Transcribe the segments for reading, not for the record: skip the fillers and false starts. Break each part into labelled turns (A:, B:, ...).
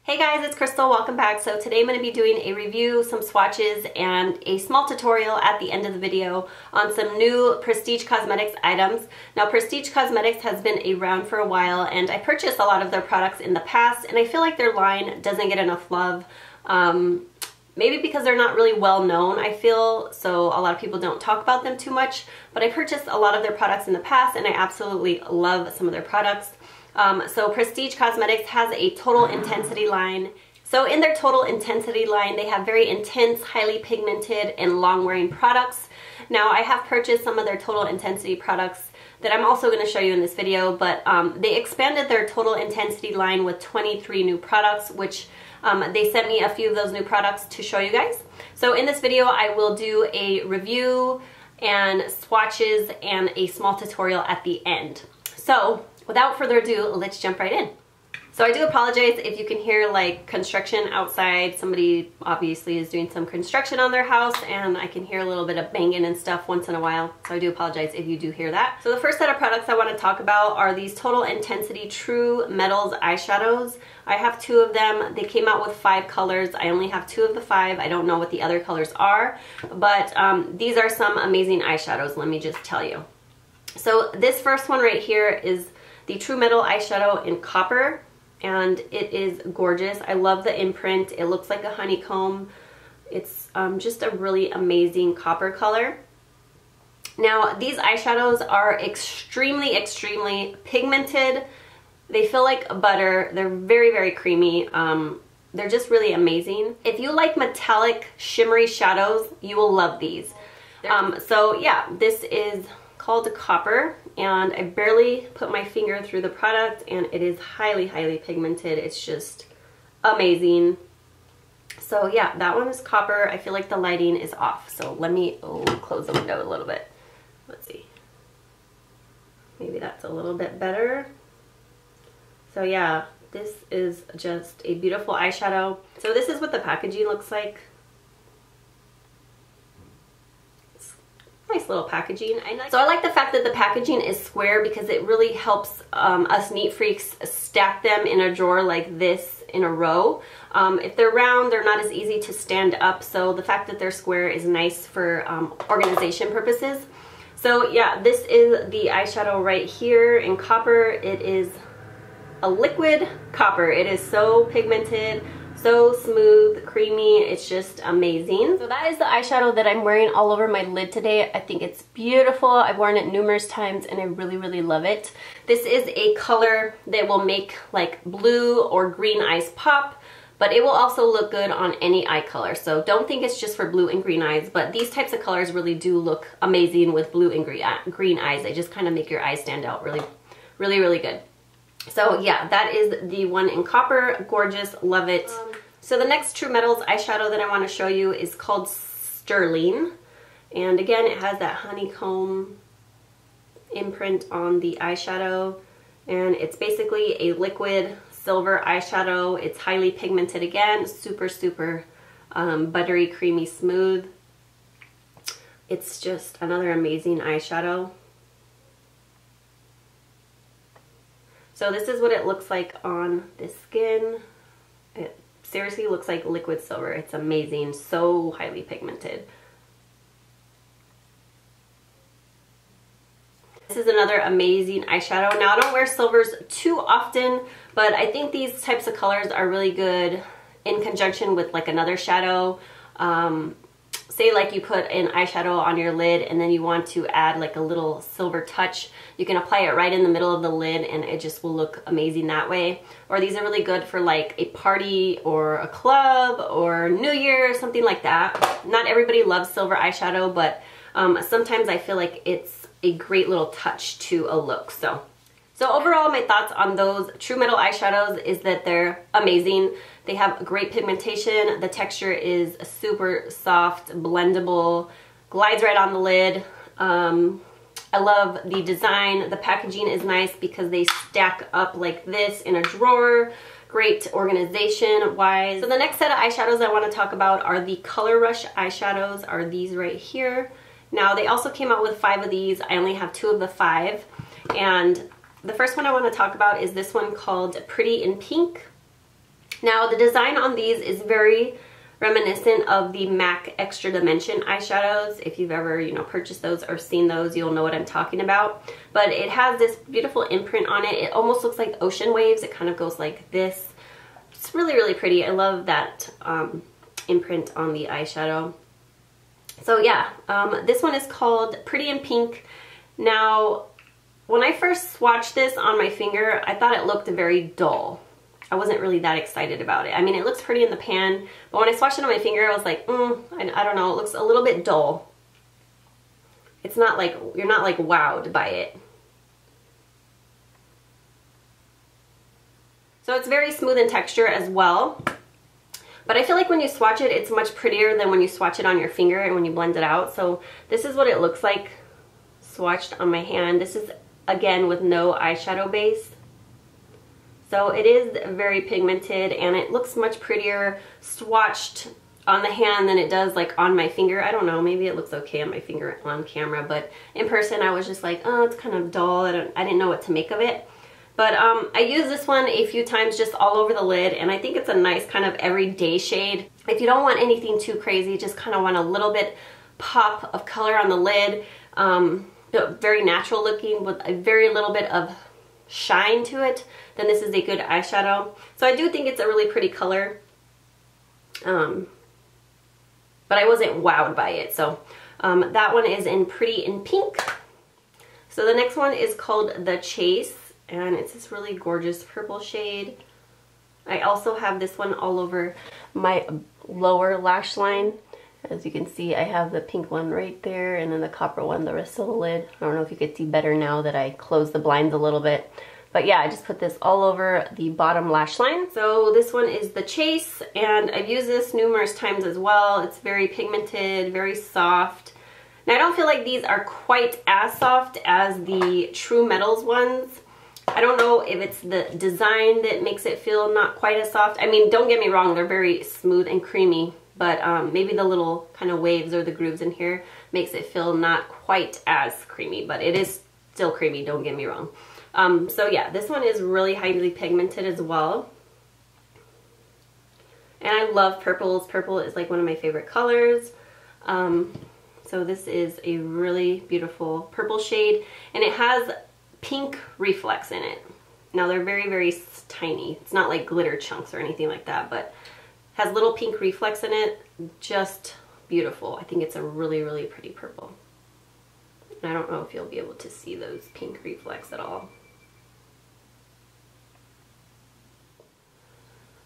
A: Hey guys, it's Krystal. Welcome back. So today I'm going to be doing a review, some swatches, and a small tutorial at the end of the video on some new Prestige Cosmetics items. Now, Prestige Cosmetics has been around for a while, and I purchased a lot of their products in the past, and I feel like their line doesn't get enough love. Maybe because they're not really well known, I feel, so a lot of people don't talk about them too much, but I purchased a lot of their products in the past, and I absolutely love some of their products. So Prestige Cosmetics has a Total Intensity line. So in their Total Intensity line, they have very intense, highly pigmented, and long-wearing products. Now, I have purchased some of their Total Intensity products that I'm also going to show you in this video, but they expanded their Total Intensity line with 23 new products, which they sent me a few of those new products to show you guys. So in this video, I will do a review and swatches and a small tutorial at the end. So without further ado, let's jump right in. So I do apologize if you can hear like construction outside. Somebody obviously is doing some construction on their house, and I can hear a little bit of banging and stuff once in a while. So I do apologize if you do hear that. So the first set of products I want to talk about are these Total Intensity True Metals eyeshadows. I have two of them. They came out with 5 colors. I only have 2 of the 5. I don't know what the other colors are, but these are some amazing eyeshadows, let me just tell you. So this first one right here is the True Metal eyeshadow in Copper, and it is gorgeous. I love the imprint. It looks like a honeycomb. It's just a really amazing copper color. Now, these eyeshadows are extremely, extremely pigmented. They feel like butter. They're very, very creamy. They're just really amazing. If you like metallic, shimmery shadows, you will love these. So yeah, this is called Copper, and I barely put my finger through the product, and it is highly, highly pigmented. It's just amazing. So yeah, that one is Copper. I feel like the lighting is off, so let me close the window a little bit. Let's see. Maybe that's a little bit better. So yeah, this is just a beautiful eyeshadow. So this is what the packaging looks like. Nice little packaging. So I like the fact that the packaging is square because it really helps us neat freaks stack them in a drawer like this in a row. If they're round, they're not as easy to stand up, so the fact that they're square is nice for organization purposes. So yeah, this is the eyeshadow right here in Copper. It is a liquid copper. It is so pigmented, so smooth, creamy. It's just amazing. So that is the eyeshadow that I'm wearing all over my lid today. I think it's beautiful. I've worn it numerous times and I really, really love it. This is a color that will make like blue or green eyes pop, but it will also look good on any eye color. So don't think it's just for blue and green eyes, but these types of colors really do look amazing with blue and green eyes. They just kind of make your eyes stand out really, really, really good. So yeah, that is the one in Copper. Gorgeous, love it. So the next True Metals eyeshadow that I want to show you is called Sterling. And again, it has that honeycomb imprint on the eyeshadow. And it's basically a liquid silver eyeshadow. It's highly pigmented again, super, super buttery, creamy, smooth. It's just another amazing eyeshadow. So this is what it looks like on the skin. It seriously looks like liquid silver. It's amazing, so highly pigmented. This is another amazing eyeshadow. Now, I don't wear silvers too often, but I think these types of colors are really good in conjunction with like another shadow. Say like you put an eyeshadow on your lid and then you want to add like a little silver touch. You can apply it right in the middle of the lid and it just will look amazing that way. Or these are really good for like a party or a club or New Year, something like that. Not everybody loves silver eyeshadow, but sometimes I feel like it's a great little touch to a look. So overall, my thoughts on those True Metal eyeshadows is that they're amazing. They have great pigmentation. The texture is super soft, blendable, glides right on the lid. I love the design. The packaging is nice because they stack up like this in a drawer. Great organization wise. So the next set of eyeshadows I want to talk about are the Color Rush eyeshadows, are these right here. Now, they also came out with 5 of these. I only have 2 of the 5. And the first one I want to talk about is this one called Pretty in Pink. Now the design on these is very reminiscent of the MAC Extra Dimension eyeshadows. If you've ever, you know, purchased those or seen those, you'll know what I'm talking about. But it has this beautiful imprint on it. It almost looks like ocean waves. It kind of goes like this. It's really, really pretty. I love that imprint on the eyeshadow. So yeah, this one is called Pretty in Pink. Now, when I first swatched this on my finger, I thought it looked very dull. I wasn't really that excited about it. I mean, it looks pretty in the pan, but when I swatched it on my finger, I was like, I don't know, it looks a little bit dull. It's not like, you're not like wowed by it. So it's very smooth in texture as well. But I feel like when you swatch it, it's much prettier than when you swatch it on your finger and when you blend it out. So this is what it looks like swatched on my hand. This is, again, with no eyeshadow base. So it is very pigmented and it looks much prettier swatched on the hand than it does like on my finger. I don't know, maybe it looks okay on my finger on camera, but in person I was just like, oh, it's kind of dull. I didn't know what to make of it. But I used this one a few times just all over the lid, and I think it's a nice kind of everyday shade. If you don't want anything too crazy, just kind of want a little bit pop of color on the lid, very natural looking with a very little bit of shine to it, then this is a good eyeshadow. So I do think it's a really pretty color, but I wasn't wowed by it. So that one is in Pretty in Pink. So the next one is called The Chase, and it's this really gorgeous purple shade. I also have this one all over my lower lash line. As you can see, I have the pink one right there and then the copper one the rest of the lid. I don't know if you could see better now that I closed the blinds a little bit. But yeah, I just put this all over the bottom lash line. So this one is The Chase, and I've used this numerous times as well. It's very pigmented, very soft. Now I don't feel like these are quite as soft as the True Metals ones. I don't know if it's the design that makes it feel not quite as soft. I mean, don't get me wrong, they're very smooth and creamy, but maybe the little kind of waves or the grooves in here makes it feel not quite as creamy, but it is still creamy, don't get me wrong. So yeah, this one is really highly pigmented as well. And I love purples. Purple is like one of my favorite colors. So this is a really beautiful purple shade, and it has pink reflex in it. Now they're very, very tiny. It's not like glitter chunks or anything like that, but has little pink reflex in it. Just beautiful. I think it's a really, really pretty purple. I don't know if you'll be able to see those pink reflex at all.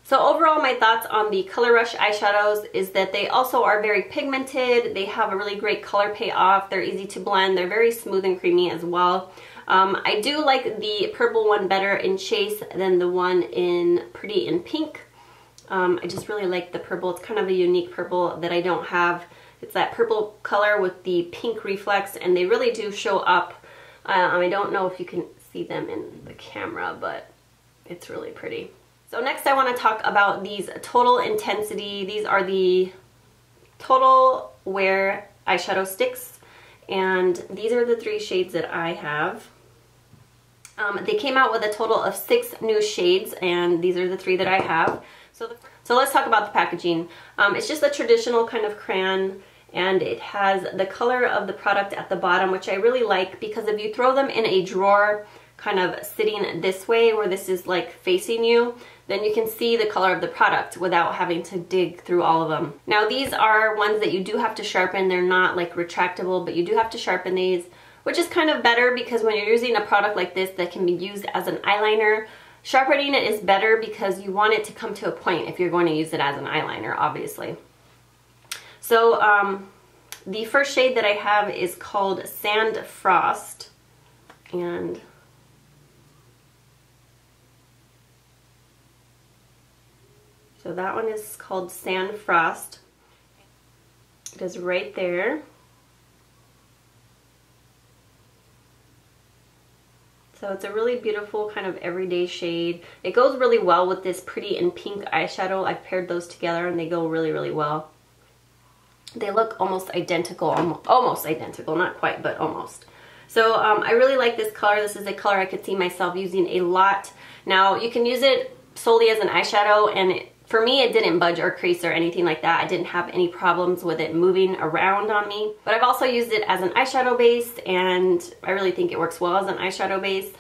A: So overall, my thoughts on the Color Rush eyeshadows is that they also are very pigmented. They have a really great color payoff. They're easy to blend. They're very smooth and creamy as well. I do like the purple one better in Chase than the one in Pretty in Pink. I just really like the purple. It's kind of a unique purple that I don't have. It's that purple color with the pink reflex, and they really do show up. I don't know if you can see them in the camera, but it's really pretty. So next I want to talk about these Total Intensity. These are the Total Wear eyeshadow sticks, and these are the 3 shades that I have. They came out with a total of 6 new shades, and these are the 3 that I have. So let's talk about the packaging. It's just a traditional kind of crayon, and it has the color of the product at the bottom, which I really like, because if you throw them in a drawer kind of sitting this way, where this is like facing you, then you can see the color of the product without having to dig through all of them. Now these are ones that you do have to sharpen. They're not like retractable, but you do have to sharpen these, which is kind of better because when you're using a product like this that can be used as an eyeliner, sharpening it is better because you want it to come to a point if you're going to use it as an eyeliner, obviously. So the first shade that I have is called Sand Frost, and so that one is called Sand Frost. It is right there. So it's a really beautiful kind of everyday shade. It goes really well with this Pretty in Pink eyeshadow. I've paired those together and they go really, really well. They look almost identical, almost identical, not quite, but almost. So I really like this color. This is a color I could see myself using a lot. Now you can use it solely as an eyeshadow, and for me it didn't budge or crease or anything like that. I didn't have any problems with it moving around on me. But I've also used it as an eyeshadow base, and I really think it works well as an eyeshadow base.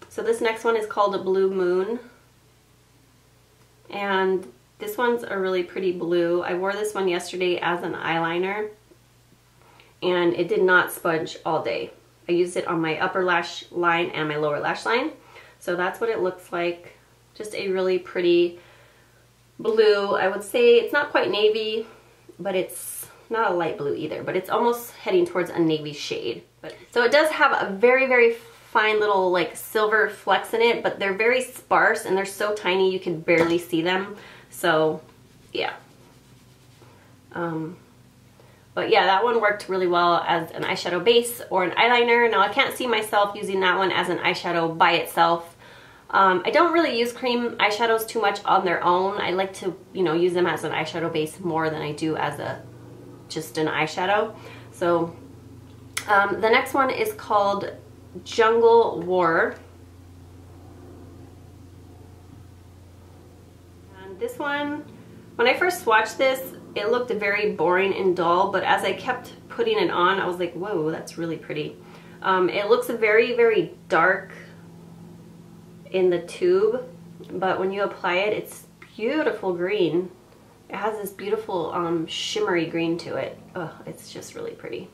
A: So this next one is called Blue Moon, and this one's a really pretty blue. I wore this one yesterday as an eyeliner, and it did not smudge all day. I used it on my upper lash line and my lower lash line. So that's what it looks like. Just a really pretty blue. I would say it's not quite navy, but it's not a light blue either, but it's almost heading towards a navy shade. So it does have a very, very fine little like silver flecks in it, but they're very sparse and they're so tiny you can barely see them. So yeah. But yeah, that one worked really well as an eyeshadow base or an eyeliner. Now I can't see myself using that one as an eyeshadow by itself. I don't really use cream eyeshadows too much on their own. I like to, you know, use them as an eyeshadow base more than I do as just an eyeshadow. So the next one is called Jungle War. And this one, when I first swatched this, it looked very boring and dull, but as I kept putting it on, I was like, whoa, that's really pretty. It looks very, very dark in the tube, but when you apply it, it's beautiful green. It has this beautiful shimmery green to it. Oh, it's just really pretty.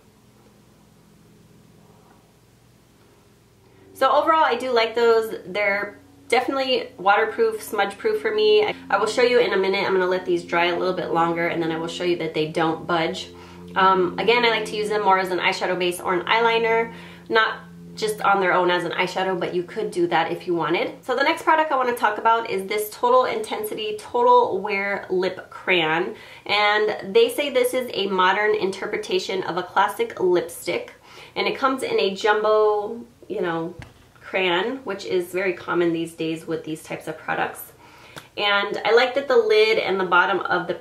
A: So overall, I do like those. They're definitely waterproof, smudge proof for me. I will show you in a minute. I'm gonna let these dry a little bit longer, and then I will show you that they don't budge. Again, I like to use them more as an eyeshadow base or an eyeliner, not just on their own as an eyeshadow, but you could do that if you wanted. So the next product I want to talk about is this Total Intensity Total Wear Lip Crayon, and they say this is a modern interpretation of a classic lipstick, and it comes in a jumbo, you know, crayon, which is very common these days with these types of products. And I like that the lid and the bottom of the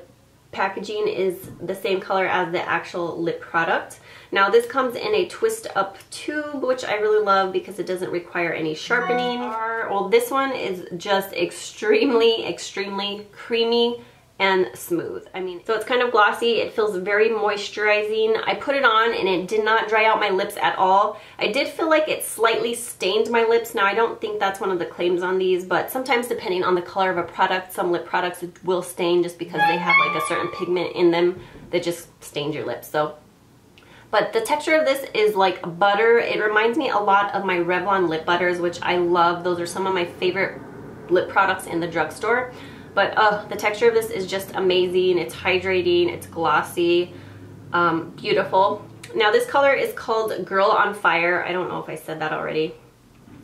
A: packaging is the same color as the actual lip product. Now this comes in a twist up tube, which I really love because it doesn't require any sharpening. Well, this one is just extremely, extremely creamy and smooth. I mean, so it's kind of glossy. It feels very moisturizing. I put it on and it did not dry out my lips at all. I did feel like it slightly stained my lips. Now I don't think that's one of the claims on these, but sometimes depending on the color of a product, some lip products will stain just because they have like a certain pigment in them that just stains your lips. So, but the texture of this is like butter. It reminds me a lot of my Revlon lip butters, which I love. Those are some of my favorite lip products in the drugstore. But the texture of this is just amazing. It's hydrating, it's glossy, beautiful. Now this color is called Girl on Fire. I don't know if I said that already,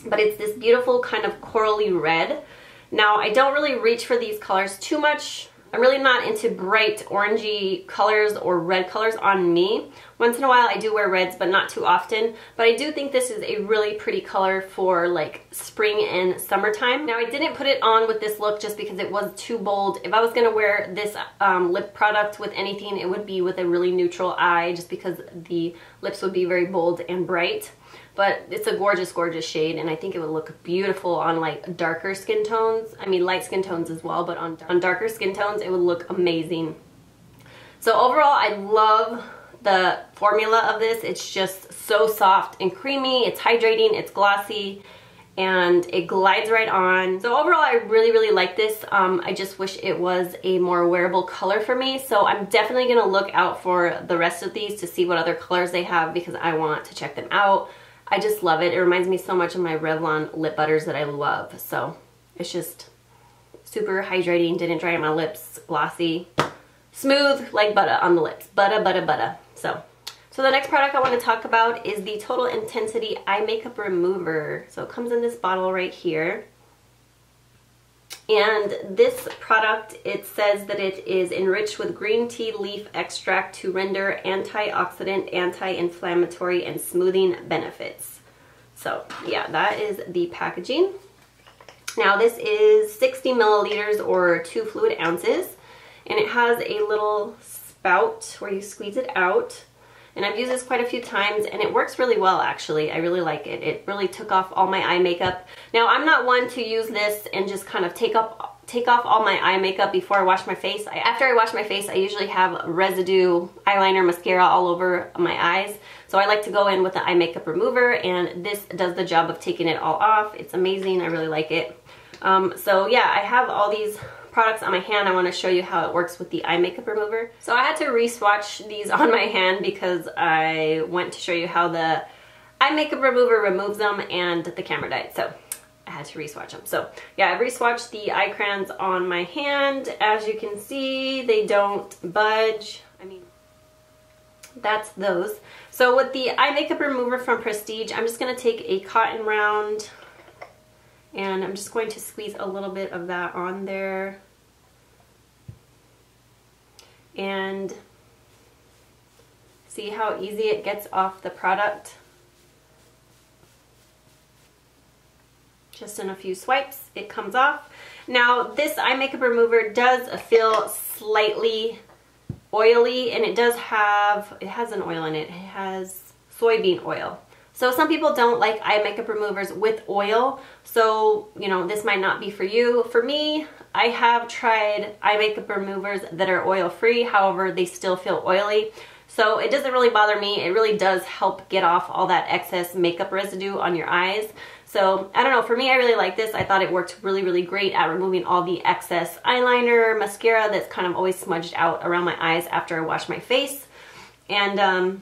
A: but it's this beautiful kind of corally red. Now I don't really reach for these colors too much. I'm really not into bright orangey colors or red colors on me. Once in a while I do wear reds, but not too often. But I do think this is a really pretty color for like spring and summertime. Now I didn't put it on with this look just because it was too bold. If I was gonna wear this lip product with anything, it would be with a really neutral eye just because the lips would be very bold and bright. But it's a gorgeous, gorgeous shade, and I think it would look beautiful on like darker skin tones. I mean light skin tones as well, but on darker skin tones it would look amazing. So overall I love the formula of this. It's just so soft and creamy, it's hydrating, it's glossy, and it glides right on. So overall I really, really like this. I just wish it was a more wearable color for me. So I'm definitely gonna look out for the rest of these to see what other colors they have because I want to check them out. I just love it. It reminds me so much of my Revlon lip butters that I love. So it's just super hydrating, didn't dry out my lips, glossy, smooth like butter on the lips. Butter, butter, butter. So the next product I want to talk about is the Total Intensity Eye Makeup Remover. So it comes in this bottle right here. And this product, it says that it is enriched with green tea leaf extract to render antioxidant, anti-inflammatory, and smoothing benefits. So yeah, that is the packaging. Now this is 60 milliliters or 2 fluid ounces, and it has a little spout where you squeeze it out. and I've used this quite a few times, and it works really well actually. I really like it. It really took off all my eye makeup. Now, I'm not one to use this and just kind of take off all my eye makeup before I wash my face. After I wash my face, I usually have residue eyeliner, mascara all over my eyes. So I like to go in with the eye makeup remover, and this does the job of taking it all off. It's amazing. I really like it. So yeah, I have all these products on my hand. I want to show you how it works with the eye makeup remover. So I had to re-swatch these on my hand because I went to show you how the eye makeup remover removes them and the camera died. So I had to re-swatch them. So yeah, I've re-swatched the eye crayons on my hand. As you can see, they don't budge. I mean, that's those. So with the eye makeup remover from Prestige, I'm just going to take a cotton round and I'm just going to squeeze a little bit of that on there. And see how easy it gets off the product. Just in a few swipes, it comes off. Now, this eye makeup remover does feel slightly oily, and it has an oil in it. It has soybean oil. So some people don't like eye makeup removers with oil, so you know, this might not be for you. For me, I have tried eye makeup removers that are oil free, however, they still feel oily. So it doesn't really bother me. It really does help get off all that excess makeup residue on your eyes. So I don't know, for me, I really like this. I thought it worked really, really great at removing all the excess eyeliner, mascara that's kind of always smudged out around my eyes after I wash my face. And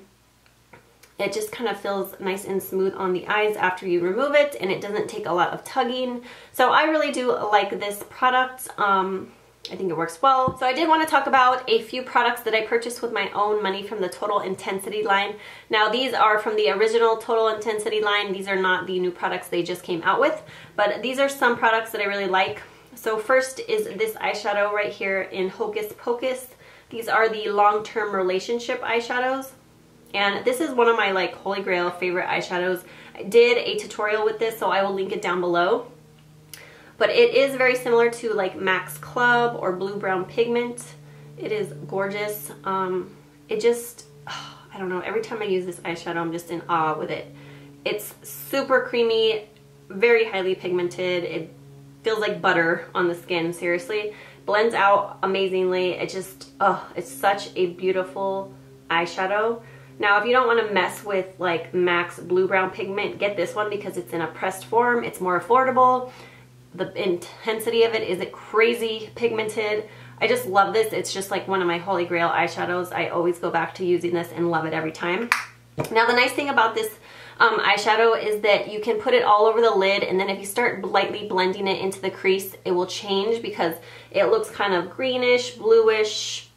A: it just kind of feels nice and smooth on the eyes after you remove it, and it doesn't take a lot of tugging. So I really do like this product. I think it works well. So I did want to talk about a few products that I purchased with my own money from the Total Intensity line. Now, these are from the original Total Intensity line. These are not the new products they just came out with, but these are some products that I really like. So first is this eyeshadow right here in Hocus Pocus. These are the long-term relationship eyeshadows. And this is one of my like holy grail favorite eyeshadows. I did a tutorial with this, so I will link it down below. But it is very similar to like MAC's Club or Blue Brown Pigment. It is gorgeous. It just, I don't know, every time I use this eyeshadow, I'm just in awe with it. It's super creamy, very highly pigmented. It feels like butter on the skin, seriously. Blends out amazingly. It just, it's such a beautiful eyeshadow. Now, if you don't want to mess with like MAC's Blue Brown Pigment, get this one because it's in a pressed form. It's more affordable. The intensity of it is crazy pigmented. I just love this. It's just like one of my holy grail eyeshadows. I always go back to using this and love it every time. Now, the nice thing about this eyeshadow is that you can put it all over the lid, and then if you start lightly blending it into the crease, it will change because it looks kind of greenish, bluish,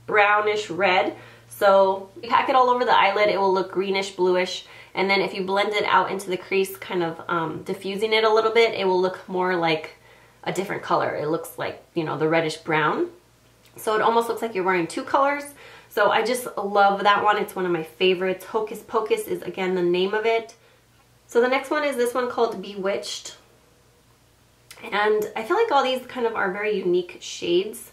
A: brownish red. So if you pack it all over the eyelid, it will look greenish, bluish. And then if you blend it out into the crease, kind of diffusing it a little bit, it will look more like a different color. It looks like, you know, the reddish brown. So it almost looks like you're wearing two colors. So I just love that one. It's one of my favorites. Hocus Pocus is, again, the name of it. So the next one is this one called Bewitched. And I feel like all these kind of are very unique shades.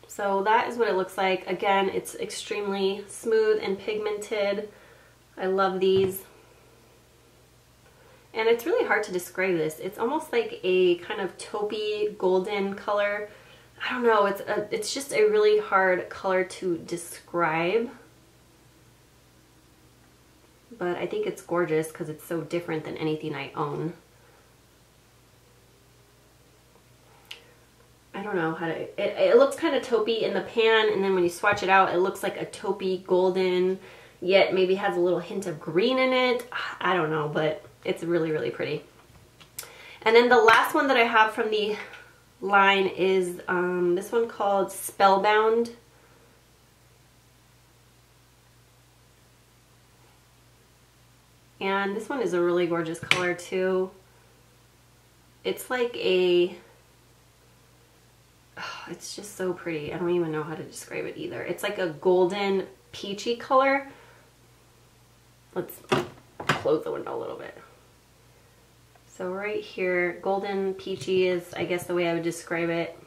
A: So that is what it looks like. Again, it's extremely smooth and pigmented. I love these. And it's really hard to describe this. It's almost like a kind of taupey golden color. I don't know, it's just a really hard color to describe. But I think it's gorgeous because it's so different than anything I own. I don't know how to, it looks kind of taupey in the pan, and then when you swatch it out, it looks like a taupey golden, yet maybe has a little hint of green in it. I don't know, but it's really, really pretty. And then the last one that I have from the line is this one called Spellbound. And this one is a really gorgeous color too. It's like a, it's just so pretty. I don't even know how to describe it either. It's like a golden peachy color. Let's close the window a little bit. So right here, golden peachy is, I guess, the way I would describe it.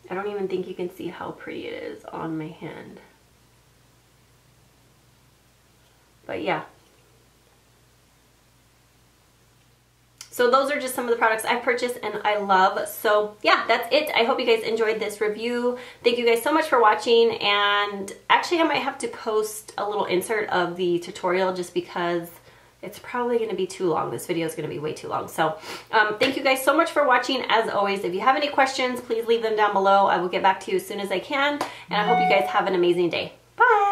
A: I don't even think you can see how pretty it is on my hand. But yeah. So those are just some of the products I've purchased and I love. So yeah, that's it. I hope you guys enjoyed this review. Thank you guys so much for watching. And actually I might have to post a little insert of the tutorial just because it's probably going to be too long. This video is going to be way too long. So thank you guys so much for watching. As always, if you have any questions, please leave them down below. I will get back to you as soon as I can. And I hope you guys have an amazing day. Bye.